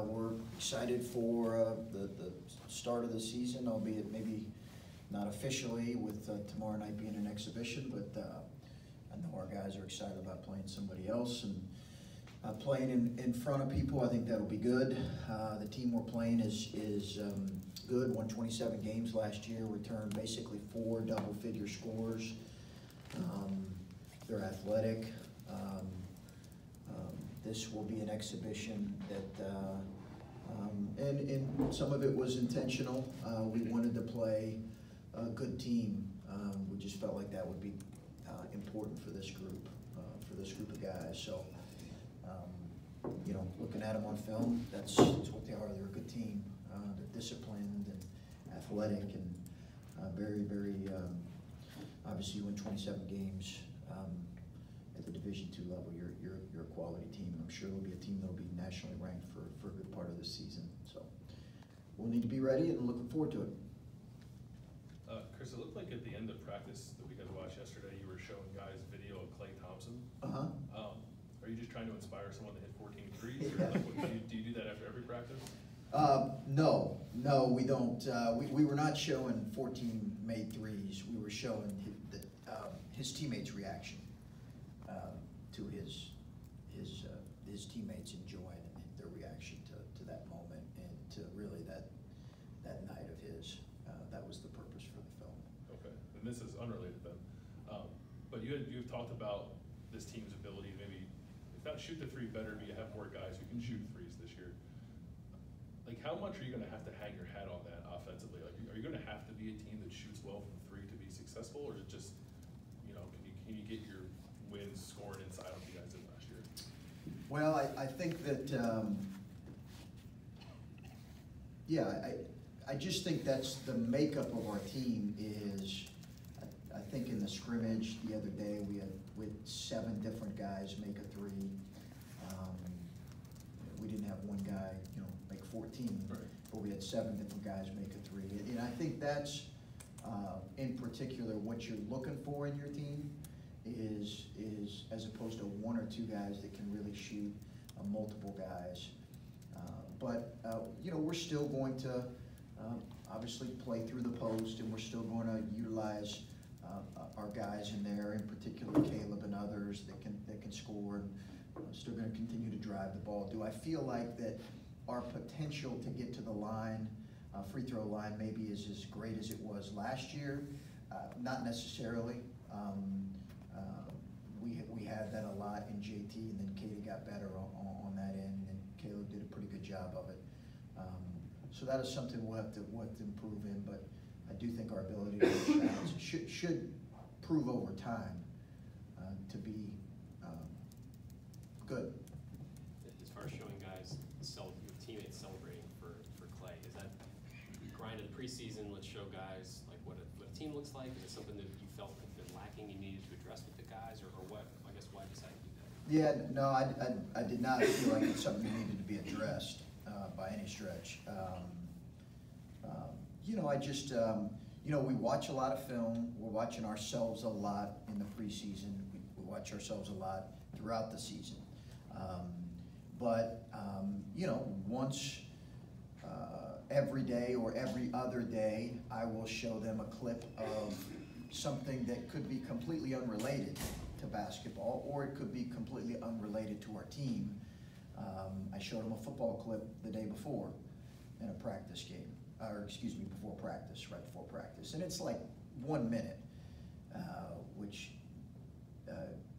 We're excited for the start of the season, albeit maybe not officially with tomorrow night being an exhibition, but I know our guys are excited about playing somebody else and playing in front of people. I think that'll be good. The team we're playing is good, won 27 games last year, returned basically 4 double-figure scores. They're athletic. This will be an exhibition that, and some of it was intentional. We wanted to play a good team. We just felt like that would be important for this group of guys. So, you know, looking at them on film, that's what they are. They're a good team. They're disciplined and athletic and very, very, obviously you win 27 games at the Division II level. You're a quality team. I'm sure it'll be a team that'll be nationally ranked for a good part of this season. So we'll need to be ready and looking forward to it. Chris, it looked like at the end of practice that we guys watched yesterday, you were showing guys video of Klay Thompson. Are you just trying to inspire someone to hit 14 threes? Or like, do you do that after every practice? No, we don't. We were not showing 14 made threes. We were showing his teammates' reaction to his teammates enjoying their reaction to that moment and to really that night of his. That was the purpose for the film. Okay, and this is unrelated then, but you've talked about this team's ability to maybe, if not shoot the three better, but you have more guys who can shoot threes this year. Like, how much are you going to have to hang your hat on that offensively? Like, are you going to have to be a team that shoots well from three to be successful, or is it just, you know, can you get your wins scored inside like you guys did last year? Well, I think that, I just think that's the makeup of our team is, I think in the scrimmage the other day we had 7 different guys make a three. We didn't have one guy, you know, make 14, right, but we had 7 different guys make a three. And I think that's, in particular, what you're looking for in your team is as opposed to 1 or 2 guys that can really shoot, multiple guys. But you know, we're still going to obviously play through the post, and we're still going to utilize our guys in there, in particular Caleb and others that can score, and still going to continue to drive the ball. Do I feel like that our potential to get to the line, free throw line, maybe is as great as it was last year? Not necessarily. We had that a lot in JT, and then Katie got better on that end, and Caleb did a pretty good job of it. So that is something we'll have to improve in, but I do think our ability to hit shots should prove over time to be good. As far as showing guys, your teammates celebrating for Klay, is that grind of the preseason? Let's show guys like what a team looks like. Is it something that you felt had been lacking, you needed to address with the guys, or what? I guess why decide to do that? Yeah, no, I did not feel like it's something that needed to be addressed by any stretch. You know, I just, you know, we watch a lot of film. We're watching ourselves a lot in the preseason. We watch ourselves a lot throughout the season. You know, once every day or every other day, I will show them a clip of something that could be completely unrelated to basketball, or it could be completely unrelated to our team. I showed them a football clip the day before in a practice game, or excuse me, before practice, right before practice. And it's like 1 minute, which,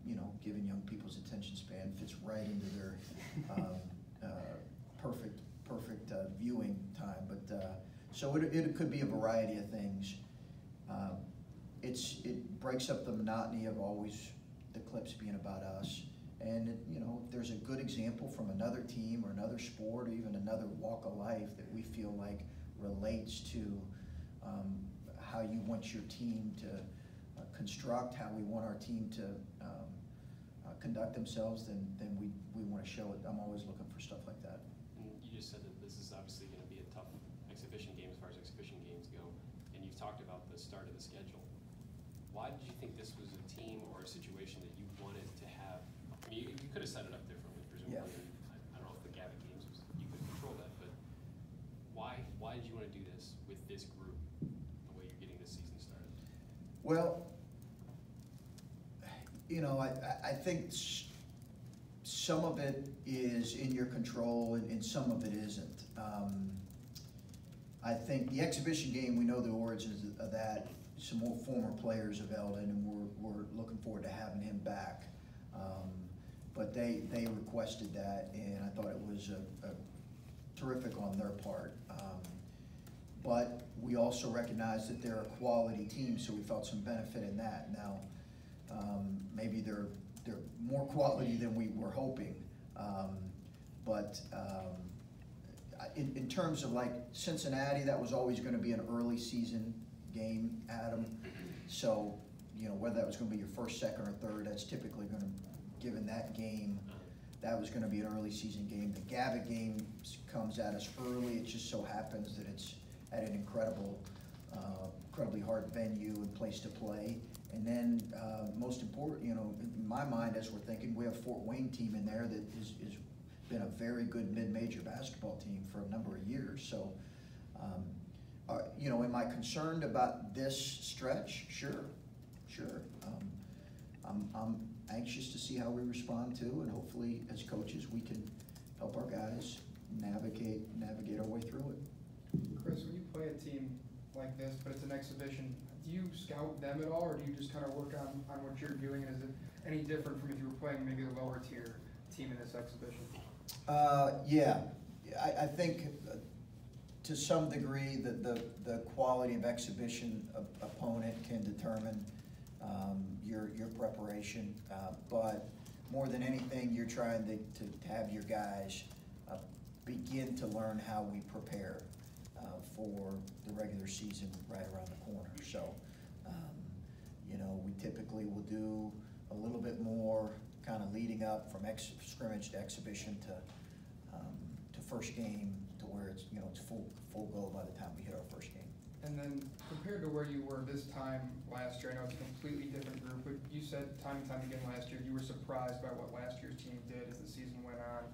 you know, given young people's attention span, fits right into their perfect viewing time. But so it could be a variety of things. It breaks up the monotony of always the clips being about us. And you know, if there's a good example from another team or another sport or even another walk of life that we feel like relates to how you want your team to construct, how we want our team to conduct themselves, then we want to show it. I'm always looking for stuff like that. And you just said that this is obviously going to be a tough exhibition game as far as exhibition games go, and you've talked about the start of the schedule. Why did you think this was a team or a situation that you wanted to have? I mean, you could have set it up differently, presumably. Yeah. I don't know if the Gavitt games was, you could control this group, the way you're getting this season started? Well, I think some of it is in your control and some of it isn't. I think the exhibition game, we know the origins of that. Some more former players of Eldon, and we're looking forward to having him back. But they requested that, and I thought it was a terrific on their part. But we also recognize that they're a quality team, so we felt some benefit in that. Now, maybe they're more quality than we were hoping. In terms of like Cincinnati, that was always going to be an early season game, Adam. So, whether that was going to be your first, second, or third, that's typically going to, given that game, that was going to be an early season game. The Gavitt game comes at us early. It just so happens that it's at an incredibly hard venue and place to play. And then, most important, in my mind, as we're thinking, we have Fort Wayne team in there that is been a very good mid-major basketball team for a number of years. So, am I concerned about this stretch? Sure. I'm anxious to see how we respond to, and hopefully, as coaches, we can help our guys navigate our way through it. Chris, when you play a team like this, but it's an exhibition, do you scout them at all, or do you just kind of work on what you're doing? And is it any different from if you were playing maybe a lower tier team in this exhibition? Yeah, I think to some degree the quality of exhibition opponent can determine your preparation, but more than anything, you're trying to have your guys begin to learn how we prepare for the regular season right around the corner. So, we typically will do a little bit more kind of leading up from scrimmage to exhibition to first game, to where it's it's full go by the time we hit our first game. And then compared to where you were this time last year, I know it's a completely different group, but you said time and time again last year you were surprised by what last year's team did as the season went on.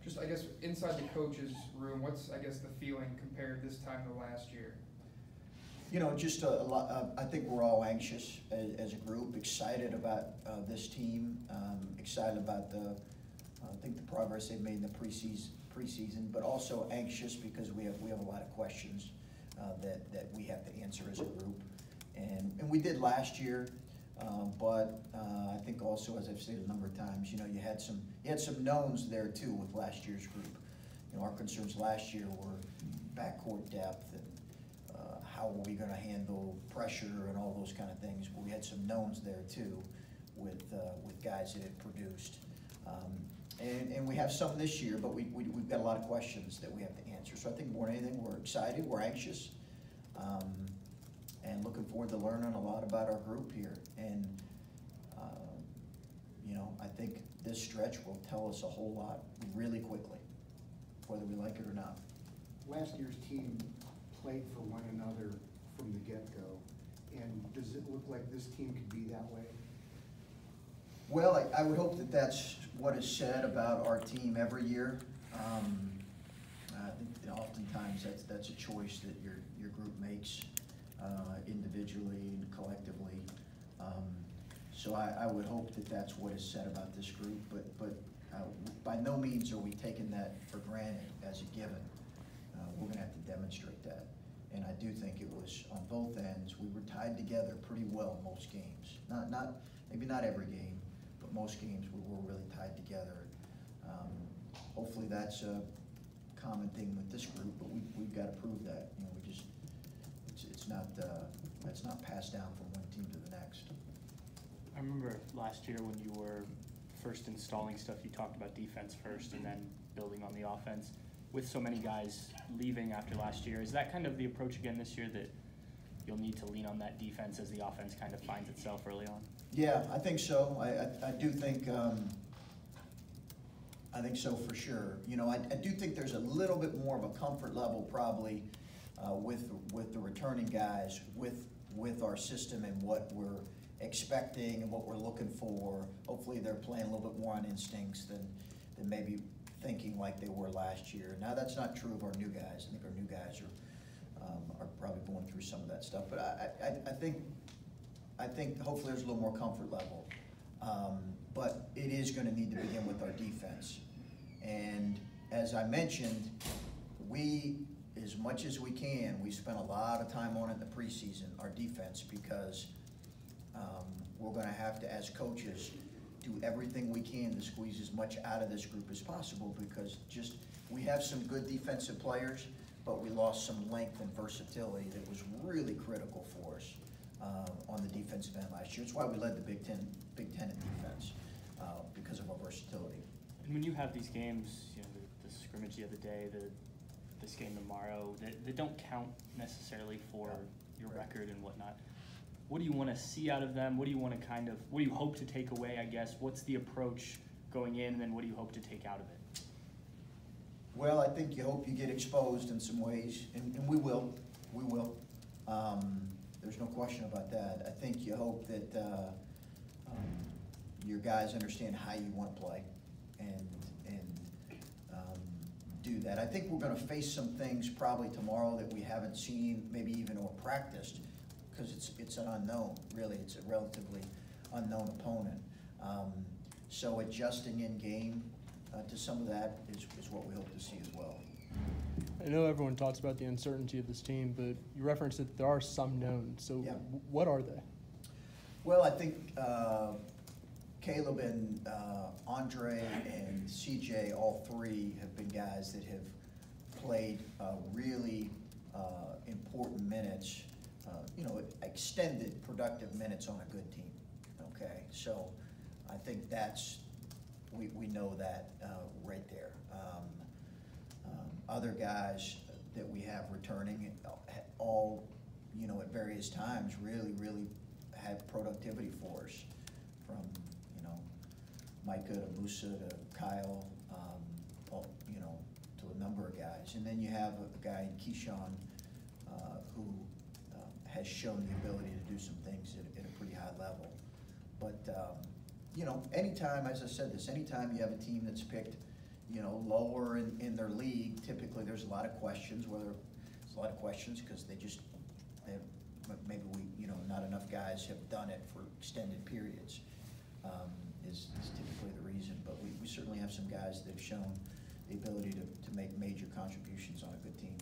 Just, I guess, inside the coach's room, what's, I guess, the feeling compared this time to last year? Just a lot. I think we're all anxious as a group, excited about this team, excited about I think the progress they've made in the preseason, but also anxious because we have a lot of questions that we have to answer as a group, and we did last year, but I think also, as I've said a number of times, you had some knowns there too with last year's group. Our concerns last year were backcourt depth and how are we going to handle pressure and all those kind of things. But we had some knowns there too with guys that had produced. And we have some this year, but we've got a lot of questions that we have to answer. So I think more than anything, we're excited, we're anxious, and looking forward to learning a lot about our group here. And, I think this stretch will tell us a whole lot really quickly, whether we like it or not. Last year's team played for one another from the get-go, and does it look like this team could be that way? Well, I would hope that that's what is said about our team every year. I think oftentimes that's a choice that your group makes individually and collectively. So I would hope that that's what is said about this group, but by no means are we taking that for granted as a given. We're going to have to demonstrate that. And I do think it was on both ends. We were tied together pretty well most games. Maybe not every game, but most games we were really tied together. Hopefully that's a common thing with this group, but we've got to prove that. It's not passed down from one team to the next. I remember last year when you were first installing stuff, you talked about defense first and then building on the offense. With so many guys leaving after last year, is that kind of the approach again this year, that you'll need to lean on that defense as the offense kind of finds itself early on? Yeah, I think so. I do think I think so for sure. I do think there's a little bit more of a comfort level probably with the returning guys, with our system and what we're expecting and what we're looking for. Hopefully they're playing a little bit more on instincts than maybe thinking like they were last year. Now that's not true of our new guys. I think our new guys are probably going through some of that stuff. But I think hopefully there's a little more comfort level. But it is gonna need to begin with our defense. And as I mentioned, we, as much as we can, we spent a lot of time on it in the preseason, our defense, because we're gonna have to, as coaches, do everything we can to squeeze as much out of this group as possible, because we have some good defensive players, but we lost some length and versatility that was really critical for us on the defensive end last year. It's why we led the Big Ten in defense, because of our versatility. And when you have these games, you know, the scrimmage the other day, this game tomorrow, they don't count necessarily for your record and whatnot. What do you want to see out of them? What do you want to what do you hope to take away, I guess? What's the approach going in, and then what do you hope to take out of it? Well, I think you hope you get exposed in some ways, and we will. There's no question about that. I think you hope that your guys understand how you want to play and do that. I think we're going to face some things probably tomorrow that we haven't seen, maybe even or practiced, because it's an unknown. Really, it's a relatively unknown opponent. So adjusting in game to some of that is what we hope to see as well. I know everyone talks about the uncertainty of this team, but you referenced that there are some known. So Yeah. What are they? Well, I think Caleb and Andre and CJ, all three have been guys that have played really important minutes, extended productive minutes on a good team, okay? So I think we know that right there. Other guys that we have returning, all, at various times really had productivity for us, from, Micah to Musa to Kyle, to a number of guys. And then you have a guy in Keyshawn who has shown the ability to do some things at a pretty high level. But, anytime, as I said this, anytime you have a team that's picked, lower in their league, typically there's a lot of questions, because maybe not enough guys have done it for extended periods, is typically the reason. But we certainly have some guys that have shown the ability to make major contributions on a good team.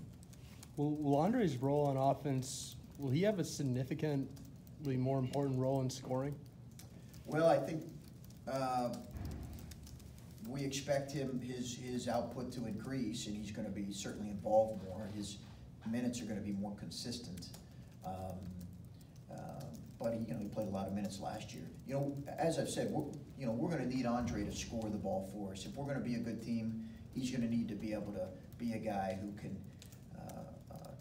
Will Andre's role on offense, will he have a significantly more important role in scoring? Well, I think we expect his output to increase, and he's going to be certainly involved more. His minutes are going to be more consistent. But he played a lot of minutes last year. As I've said, we're going to need Andre to score the ball for us. If we're going to be a good team, he's going to need to be able to be a guy who can,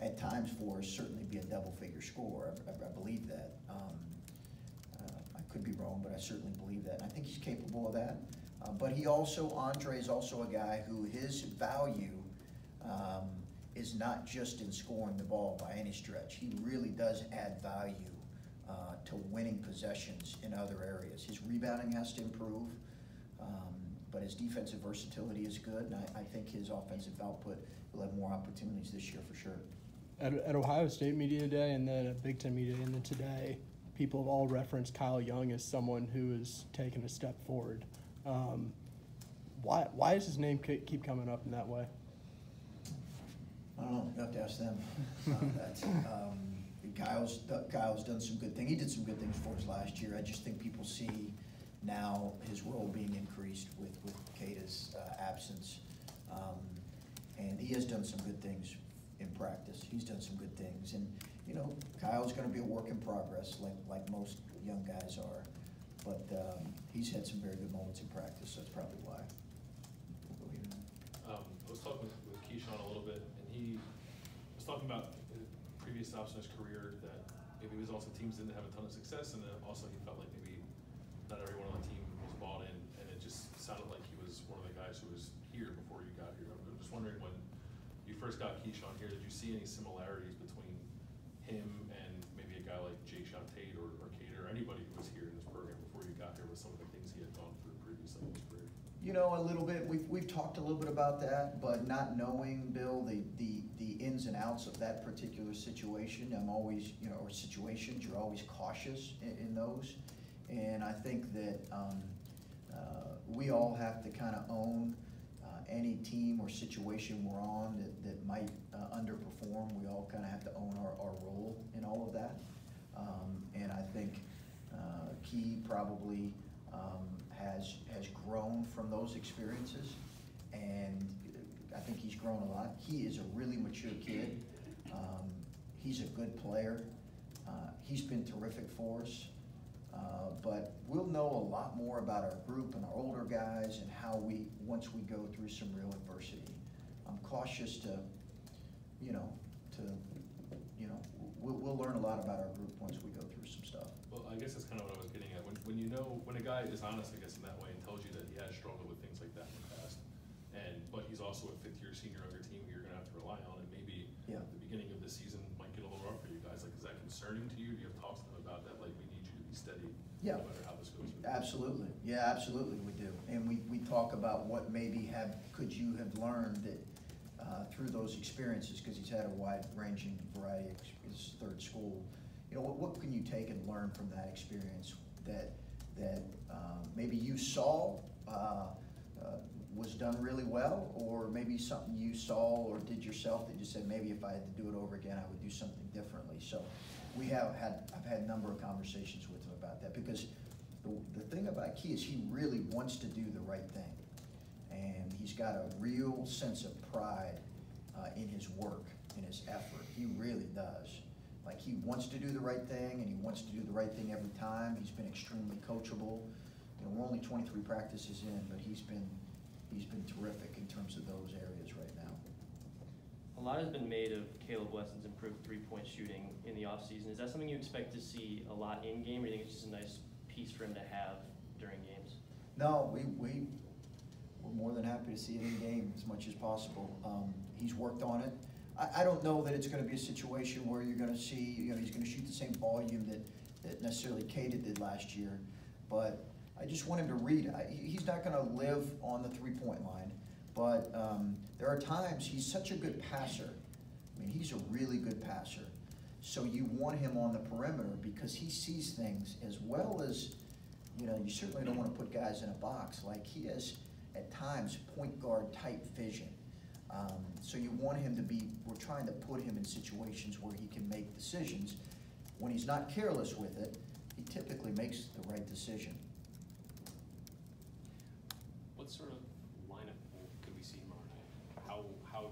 at times for us, certainly be a double-figure scorer. I believe that. I could be wrong, but I certainly believe that. And I think he's capable of that. But Andre is also a guy who his value is not just in scoring the ball by any stretch. He really does add value to winning possessions in other areas. His rebounding has to improve, but his defensive versatility is good, and I think his offensive output will have more opportunities this year for sure. At Ohio State Media Day and then at Big Ten Media and then today, people have all referenced Kyle Young as someone who has taken a step forward. Why does his name keep coming up in that way? I don't know. You have to ask them. Kyle's done some good things. He did some good things for us last year. I just think people see now his role being increased with Keita's absence, and he has done some good things in practice. He's done some good things, and Kyle's going to be a work in progress, like most young guys are. But he's had some very good moments in practice, so that's probably why. We'll go here. I was talking with Keyshawn a little bit, and he was talking about previous stops in his career that maybe his also teams didn't have a ton of success, and then also he felt like maybe not everyone on the team was bought in, and it just sounded like he was one of the guys who was here before you got here. I'm just wondering, when you first got Keyshawn here, did you see any similarities between him and maybe a guy like Jake Tate or Cater or anybody who was here in this program before you got here with some of the things he had done through previously in his career? You know, a little bit. We've talked a little bit about that, but not knowing, Bill, the ins and outs of that particular situation, I'm always, you know, or situations, you're always cautious in those. And I think that we all have to kind of own any team or situation we're on that might underperform. We all kind of have to own our role in all of that. And I think Key probably has grown from those experiences, and I think he's grown a lot. He is a really mature kid. He's a good player. He's been terrific for us. But we'll know a lot more about our group and our older guys and how once we go through some real adversity. I'm cautious to, we'll learn a lot about our group once we go through some stuff. Well, I guess that's kind of what I was getting at. When you know, when a guy is honest, I guess, in that way, and tells you that he has struggled with things like that in the past, but he's also a fifth-year senior on your team who you're going to have to rely on, and maybe Yeah. the beginning of the season might get a little rough for you guys. Like, is that concerning to you? Do you have talks to them about that? Like, we need you to be steady, Yeah. no matter how this goes. Absolutely. Yeah, absolutely we do. And we talk about what maybe could you have learned that through those experiences, because he's had a wide-ranging variety of his third school. You know, what can you take and learn from that experience that maybe you saw was done really well, or maybe something you saw or did yourself that you said, maybe if I had to do it over again, I would do something differently. So I've had a number of conversations with him about that, because the thing about Key is he really wants to do the right thing. And he's got a real sense of pride in his work, in his effort. He really does. Like, he wants to do the right thing, and he wants to do the right thing every time. He's been extremely coachable. You know, we're only 23 practices in, but he's been terrific in terms of those areas right now. A lot has been made of Caleb Wesson's improved three-point shooting in the offseason. Is that something you expect to see a lot in game, or do you think it's just a nice piece for him to have during games? No, we're more than happy to see it in game as much as possible. He's worked on it. I don't know that it's going to be a situation where you're going to see, he's going to shoot the same volume that necessarily Kada did last year, but I just want him to read. He's not going to live on the three-point line, but there are times he's such a good passer. I mean, he's a really good passer. So you want him on the perimeter because he sees things as well as, you certainly don't want to put guys in a box. Like, he has, at times, point guard type vision. So you want him to we're trying to put him in situations where he can make decisions. When he's not careless with it, he typically makes the right decision. What sort of lineup could we see tomorrow night? How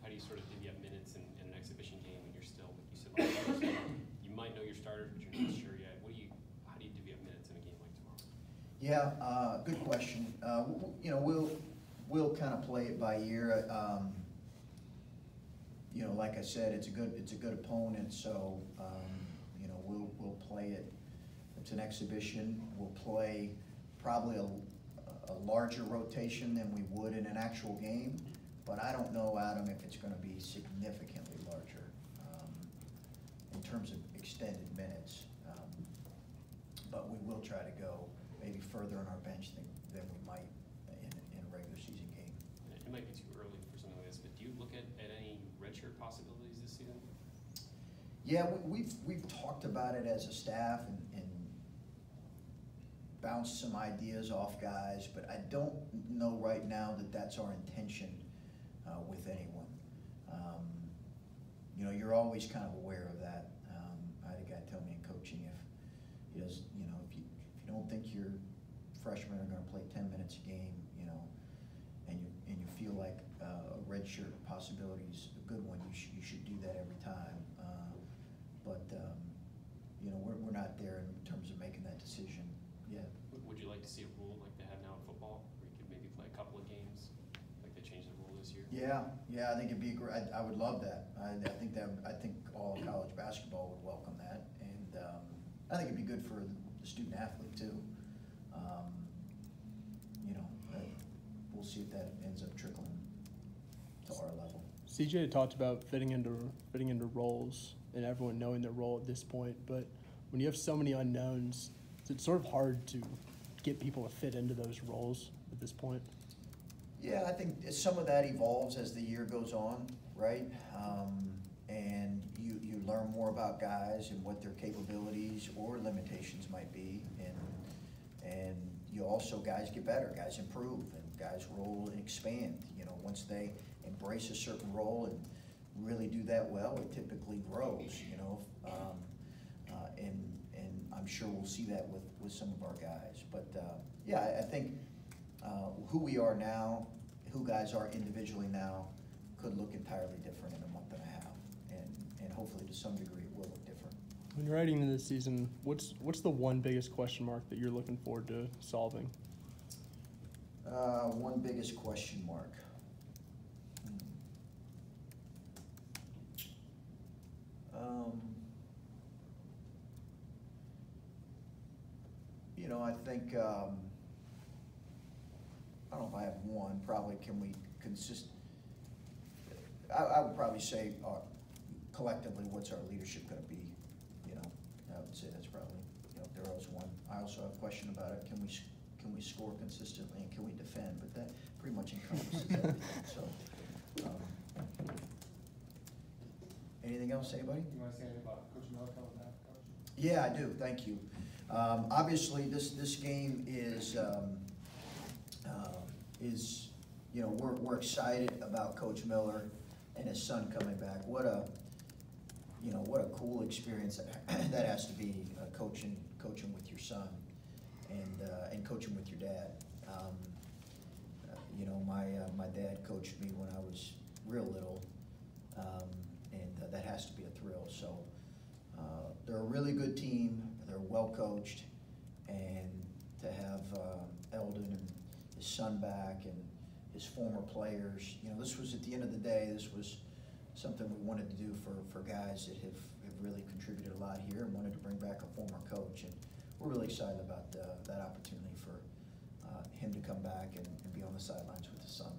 do you sort of divvy up minutes in an exhibition game when you're still, like you said, you might know your starters, but you're not sure yet. How do you divvy up minutes in a game like tomorrow? Yeah, good question. We'll kind of play it by ear. Like I said, it's a good opponent, so we'll play it. It's an exhibition. We'll play probably a larger rotation than we would in an actual game, but I don't know, Adam, if it's going to be significantly larger in terms of extended minutes. But we will try to go maybe further on our bench than we might in a regular season game. It might be too early for something like this, but do you look at any redshirt possibilities this season? Yeah, we've talked about it as a staff and bounced some ideas off guys, but I don't know right now that that's our intention with anyone. You're always kind of aware of that. I had a guy tell me in coaching, if you don't think your freshmen are going to play 10 minutes a game, and you feel like a redshirt possibility is a good one, you should do that every time. We're not there in terms of making that decision yet. Would you like to see a rule like they have now in football, where you could maybe play a couple of games, like they changed the rule this year? Yeah, I think it'd be great. I would love that. I think all of college basketball would welcome that, and I think it'd be good for the student athlete too. We'll see if that ends up trickling to our level. CJ had talked about fitting into roles and everyone knowing their role at this point, but when you have so many unknowns, it's sort of hard to get people to fit into those roles at this point. Yeah, I think some of that evolves as the year goes on, right? And you learn more about guys and what their capabilities or limitations might be, and you also, guys get better, guys improve, and guys roll and expand. You know, once they embrace a certain role and really do that well, it typically grows, you know. And I'm sure we'll see that with some of our guys. But yeah, I think who we are now, who guys are individually now, could look entirely different in a month and a half. And hopefully to some degree it will look different. When you're heading into this season, what's the one biggest question mark that you're looking forward to solving? One biggest question mark. You know, I think, I don't know if I have one, probably can we I would probably say collectively, what's our leadership gonna be? You know, I would say that's probably, you know, there was one. I also have a question about it, can we score consistently and can we defend? But that pretty much encompasses everything, so. Anything else, anybody? You want to say anything about Coach Miller coming back, Coach? Yeah, I do, thank you. Obviously, this game is, you know, we're excited about Coach Miller and his son coming back. What a cool experience that has to be, coaching with your son and coaching with your dad. You know, my dad coached me when I was real little, and that has to be a thrill. So they're a really good team. They're well coached, and to have Eldon and his son back and his former players, you know, this was, at the end of the day, this was something we wanted to do for guys that have really contributed a lot here and wanted to bring back a former coach. And we're really excited about that opportunity for him to come back and be on the sidelines with his son.